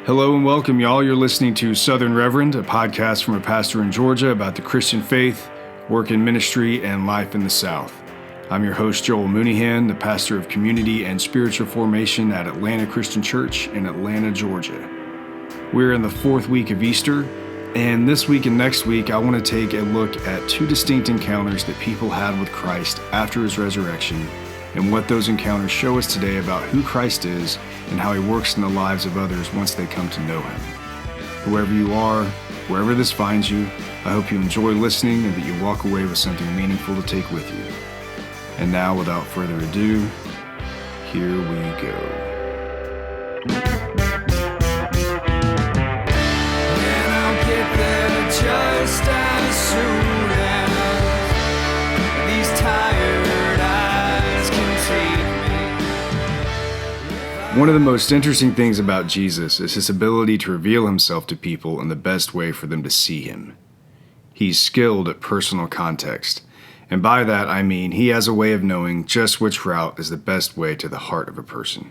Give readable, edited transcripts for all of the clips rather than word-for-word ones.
Hello and welcome, y'all. You're listening to Southern Reverend, a podcast from a pastor in Georgia about the Christian faith, work in ministry, and life in the South. I'm your host, Joel Mooneyhan, the pastor of community and spiritual formation at Atlanta Christian Church in Atlanta, Georgia. We're in the fourth week of Easter, and this week and next week, I want to take a look at two distinct encounters that people had with Christ after his resurrection, and what those encounters show us today about who Christ is and how he works in the lives of others once they come to know him. Whoever you are, wherever this finds you, I hope you enjoy listening and that you walk away with something meaningful to take with you. And now, without further ado, here we go. And I'll get there just as soon as these tired eyes can take me. One of the most interesting things about Jesus is his ability to reveal himself to people in the best way for them to see him. He's skilled at personal context, and by that I mean he has a way of knowing just which route is the best way to the heart of a person.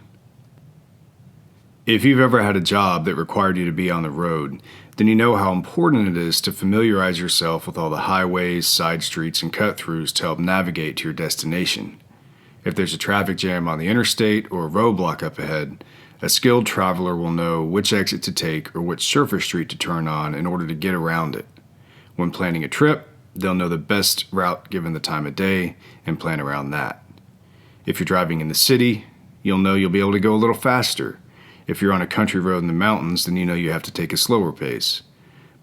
If you've ever had a job that required you to be on the road, then you know how important it is to familiarize yourself with all the highways, side streets, and cut-throughs to help navigate to your destination. If there's a traffic jam on the interstate or a roadblock up ahead, a skilled traveler will know which exit to take or which surface street to turn on in order to get around it. When planning a trip, they'll know the best route given the time of day and plan around that. If you're driving in the city, you'll know you'll be able to go a little faster. If you're on a country road in the mountains, then you know you have to take a slower pace.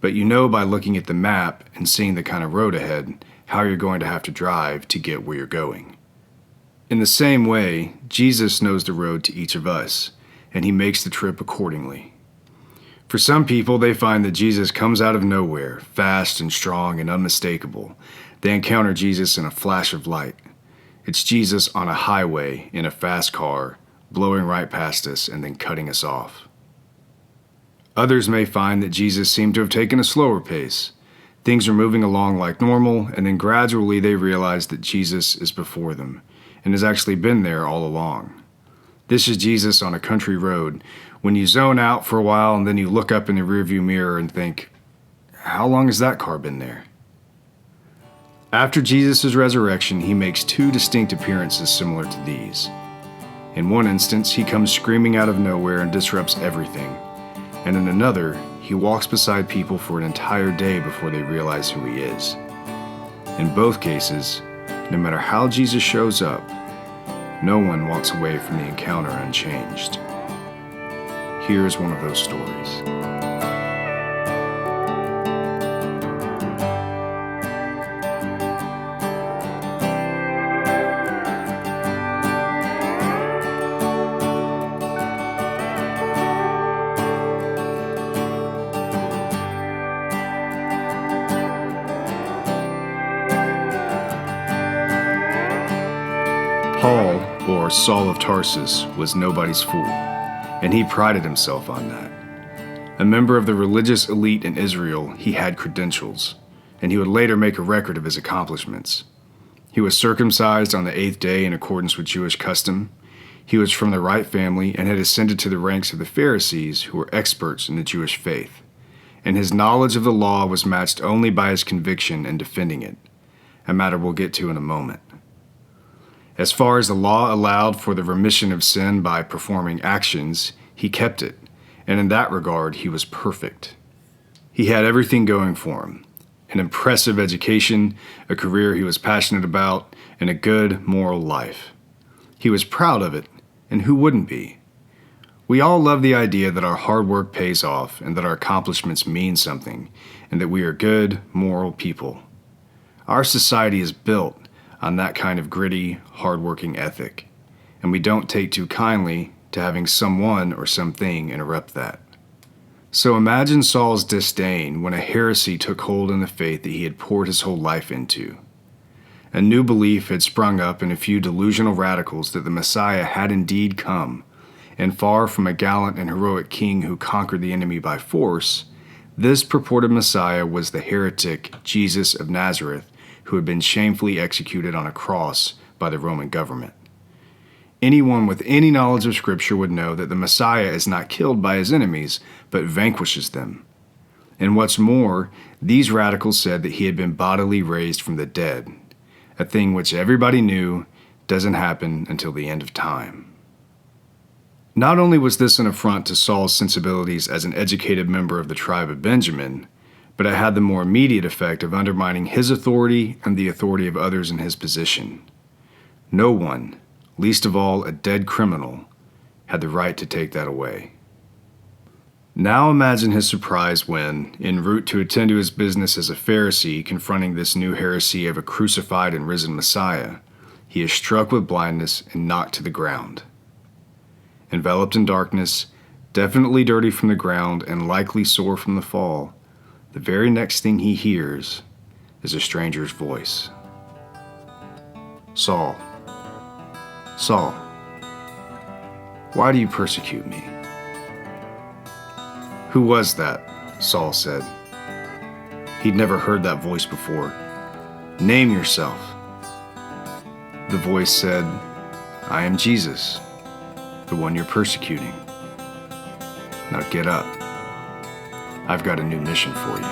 But you know by looking at the map and seeing the kind of road ahead, how you're going to have to drive to get where you're going. In the same way, Jesus knows the road to each of us, and he makes the trip accordingly. For some people, they find that Jesus comes out of nowhere, fast and strong and unmistakable. They encounter Jesus in a flash of light. It's Jesus on a highway in a fast car, blowing right past us and then cutting us off. Others may find that Jesus seemed to have taken a slower pace. Things are moving along like normal, and then gradually they realize that Jesus is before them and has actually been there all along. This is Jesus on a country road, when you zone out for a while and then you look up in the rearview mirror and think, how long has that car been there? After Jesus' resurrection, he makes two distinct appearances similar to these. In one instance, he comes screaming out of nowhere and disrupts everything. And in another, he walks beside people for an entire day before they realize who he is. In both cases, no matter how Jesus shows up, no one walks away from the encounter unchanged. Here's one of those stories. Paul, or Saul of Tarsus, was nobody's fool, and he prided himself on that. A member of the religious elite in Israel, he had credentials, and he would later make a record of his accomplishments. He was circumcised on the 8th day in accordance with Jewish custom. He was from the right family and had ascended to the ranks of the Pharisees, who were experts in the Jewish faith. And his knowledge of the law was matched only by his conviction in defending it, a matter we'll get to in a moment. As far as the law allowed for the remission of sin by performing actions, he kept it, and in that regard he was perfect. He had everything going for him: an impressive education, a career he was passionate about, and a good moral life. He was proud of it, and who wouldn't be? We all love the idea that our hard work pays off and that our accomplishments mean something, and that we are good, moral people. Our society is built on that kind of gritty, hard-working ethic, and we don't take too kindly to having someone or something interrupt that. So imagine Saul's disdain when a heresy took hold in the faith that he had poured his whole life into. A new belief had sprung up in a few delusional radicals that the Messiah had indeed come, and far from a gallant and heroic king who conquered the enemy by force, this purported Messiah was the heretic Jesus of Nazareth, who had been shamefully executed on a cross by the Roman government. Anyone with any knowledge of Scripture would know that the Messiah is not killed by his enemies, but vanquishes them. And what's more, these radicals said that he had been bodily raised from the dead, a thing which everybody knew doesn't happen until the end of time. Not only was this an affront to Saul's sensibilities as an educated member of the tribe of Benjamin, but it had the more immediate effect of undermining his authority and the authority of others in his position. No one, least of all a dead criminal, had the right to take that away. Now imagine his surprise when, en route to attend to his business as a Pharisee confronting this new heresy of a crucified and risen Messiah, he is struck with blindness and knocked to the ground. Enveloped in darkness, definitely dirty from the ground and likely sore from the fall, the very next thing he hears is a stranger's voice. "Saul, Saul, why do you persecute me?" "Who was that?" Saul said. He'd never heard that voice before. "Name yourself." The voice said, "I am Jesus, the one you're persecuting. Now get up. I've got a new mission for you."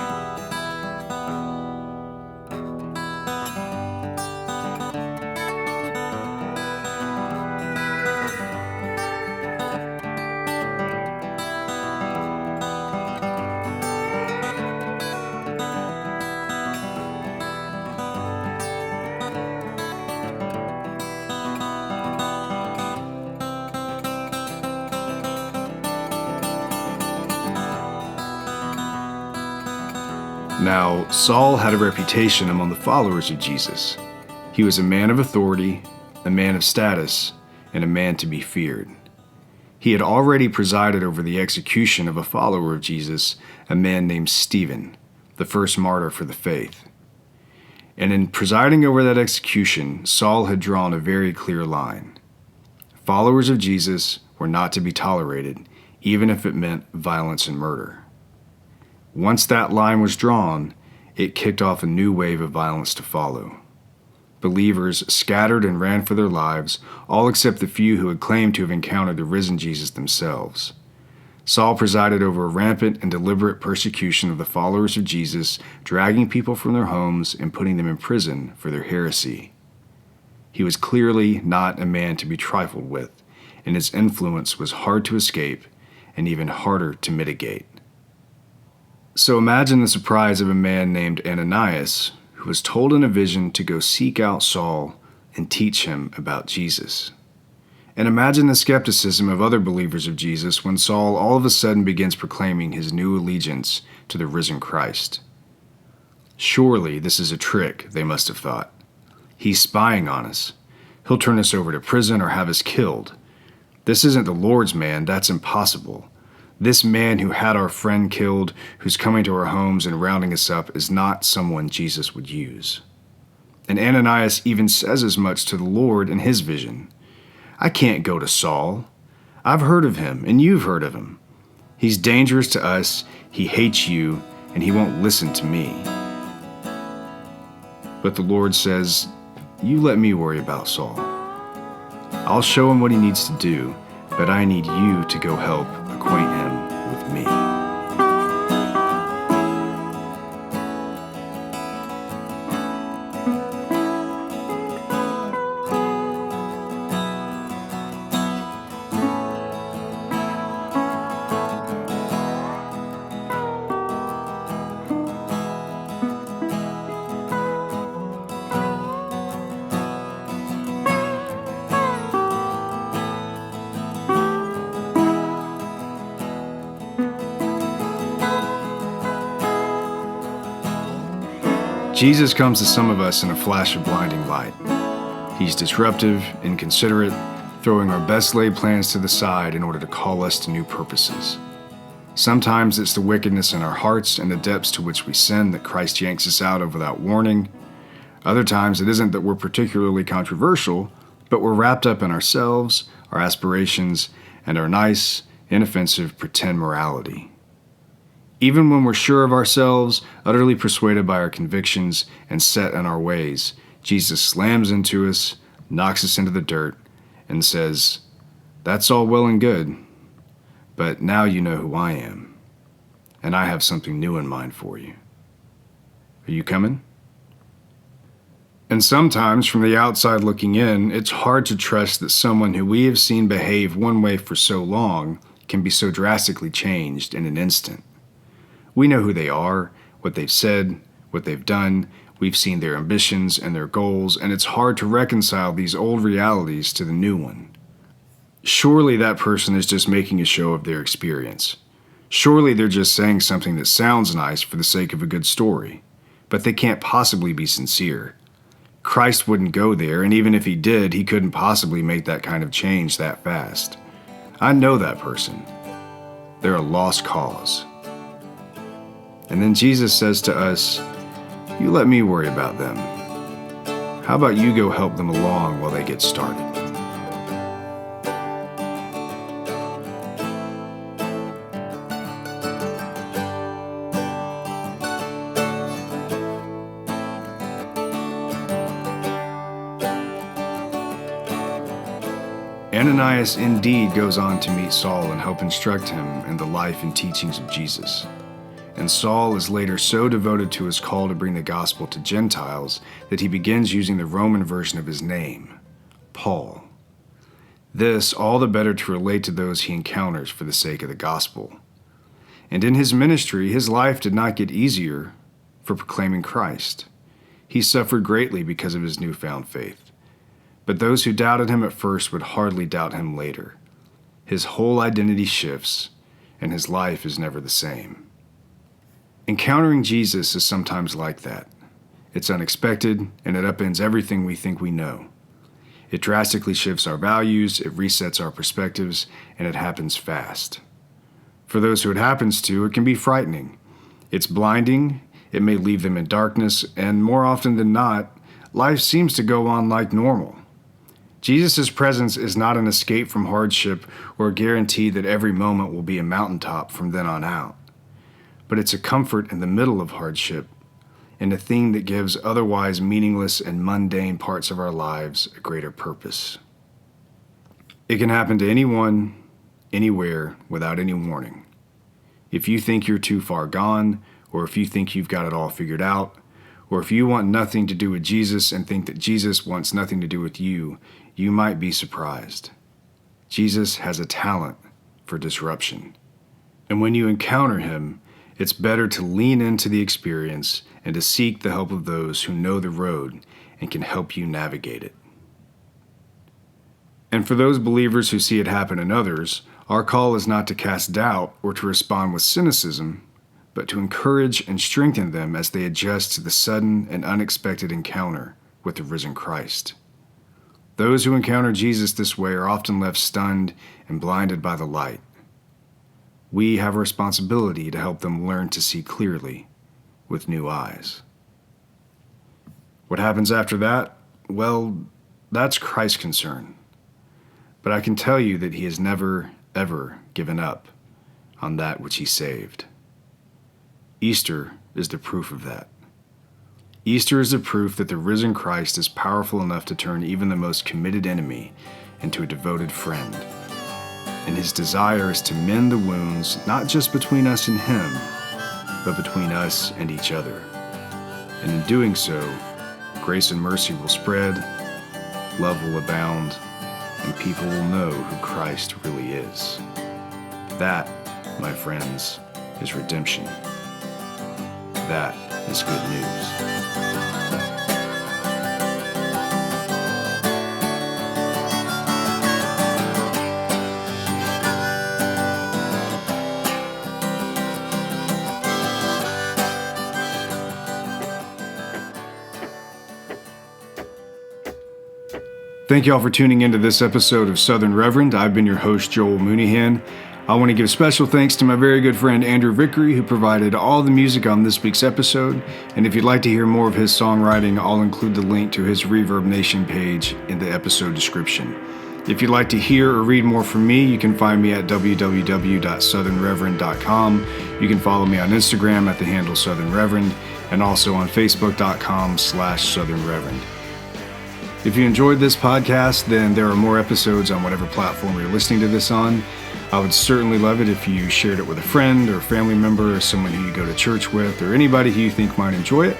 Now, Saul had a reputation among the followers of Jesus. He was a man of authority, a man of status, and a man to be feared. He had already presided over the execution of a follower of Jesus, a man named Stephen, the first martyr for the faith. And in presiding over that execution, Saul had drawn a very clear line. Followers of Jesus were not to be tolerated, even if it meant violence and murder. Once that line was drawn, it kicked off a new wave of violence to follow. Believers scattered and ran for their lives, all except the few who had claimed to have encountered the risen Jesus themselves. Saul presided over a rampant and deliberate persecution of the followers of Jesus, dragging people from their homes and putting them in prison for their heresy. He was clearly not a man to be trifled with, and his influence was hard to escape and even harder to mitigate. So imagine the surprise of a man named Ananias, who was told in a vision to go seek out Saul and teach him about Jesus. And imagine the skepticism of other believers of Jesus when Saul all of a sudden begins proclaiming his new allegiance to the risen Christ. Surely this is a trick, they must have thought. He's spying on us. He'll turn us over to prison or have us killed. This isn't the Lord's man, that's impossible. This man who had our friend killed, who's coming to our homes and rounding us up, is not someone Jesus would use. And Ananias even says as much to the Lord in his vision. "I can't go to Saul. I've heard of him, and you've heard of him. He's dangerous to us, he hates you, and he won't listen to me." But the Lord says, "You let me worry about Saul. I'll show him what he needs to do, but I need you to go help acquaint him with me." Jesus comes to some of us in a flash of blinding light. He's disruptive, inconsiderate, throwing our best laid plans to the side in order to call us to new purposes. Sometimes it's the wickedness in our hearts and the depths to which we sin that Christ yanks us out of without warning. Other times it isn't that we're particularly controversial, but we're wrapped up in ourselves, our aspirations, and our nice, inoffensive pretend morality. Even when we're sure of ourselves, utterly persuaded by our convictions, and set in our ways, Jesus slams into us, knocks us into the dirt, and says, "That's all well and good, but now you know who I am, and I have something new in mind for you. Are you coming?" And sometimes, from the outside looking in, it's hard to trust that someone who we have seen behave one way for so long can be so drastically changed in an instant. We know who they are, what they've said, what they've done. We've seen their ambitions and their goals, and it's hard to reconcile these old realities to the new one. Surely that person is just making a show of their experience. Surely they're just saying something that sounds nice for the sake of a good story. But they can't possibly be sincere. Christ wouldn't go there, and even if he did, he couldn't possibly make that kind of change that fast. I know that person. They're a lost cause. And then Jesus says to us, "You let me worry about them. How about you go help them along while they get started?" Ananias indeed goes on to meet Saul and help instruct him in the life and teachings of Jesus. And Saul is later so devoted to his call to bring the gospel to Gentiles that he begins using the Roman version of his name, Paul. This all the better to relate to those he encounters for the sake of the gospel. And in his ministry, his life did not get easier for proclaiming Christ. He suffered greatly because of his newfound faith. But those who doubted him at first would hardly doubt him later. His whole identity shifts, and his life is never the same. Encountering Jesus is sometimes like that. It's unexpected, and it upends everything we think we know. It drastically shifts our values, it resets our perspectives, and it happens fast. For those who it happens to, it can be frightening. It's blinding, it may leave them in darkness, and more often than not, life seems to go on like normal. Jesus' presence is not an escape from hardship or a guarantee that every moment will be a mountaintop from then on out. But it's a comfort in the middle of hardship and a thing that gives otherwise meaningless and mundane parts of our lives a greater purpose. It can happen to anyone, anywhere, without any warning. If you think you're too far gone, or if you think you've got it all figured out, or if you want nothing to do with Jesus and think that Jesus wants nothing to do with you, you might be surprised. Jesus has a talent for disruption. And when you encounter him, it's better to lean into the experience and to seek the help of those who know the road and can help you navigate it. And for those believers who see it happen in others, our call is not to cast doubt or to respond with cynicism, but to encourage and strengthen them as they adjust to the sudden and unexpected encounter with the risen Christ. Those who encounter Jesus this way are often left stunned and blinded by the light. We have a responsibility to help them learn to see clearly with new eyes. What happens after that? Well, that's Christ's concern. But I can tell you that he has never, ever given up on that which he saved. Easter is the proof of that. Easter is the proof that the risen Christ is powerful enough to turn even the most committed enemy into a devoted friend. And his desire is to mend the wounds not just between us and him, but between us and each other. And in doing so, grace and mercy will spread, love will abound, and people will know who Christ really is. That, my friends, is redemption. That is good news. Thank you all for tuning into this episode of Southern Reverend. I've been your host, Joel Mooneyhan. I want to give special thanks to my very good friend Andrew Vickery, who provided all the music on this week's episode. And if you'd like to hear more of his songwriting, I'll include the link to his Reverb Nation page in the episode description. If you'd like to hear or read more from me, you can find me at www.southernreverend.com. You can follow me on Instagram at the handle Southern Reverend, and also on facebook.com/Southern Reverend. If you enjoyed this podcast, then there are more episodes on whatever platform you're listening to this on. I would certainly love it if you shared it with a friend or family member or someone who you go to church with or anybody who you think might enjoy it.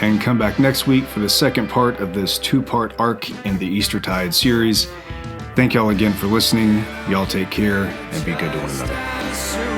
And come back next week for the second part of this 2-part arc in the Eastertide series. Thank y'all again for listening. Y'all take care and be good to one another.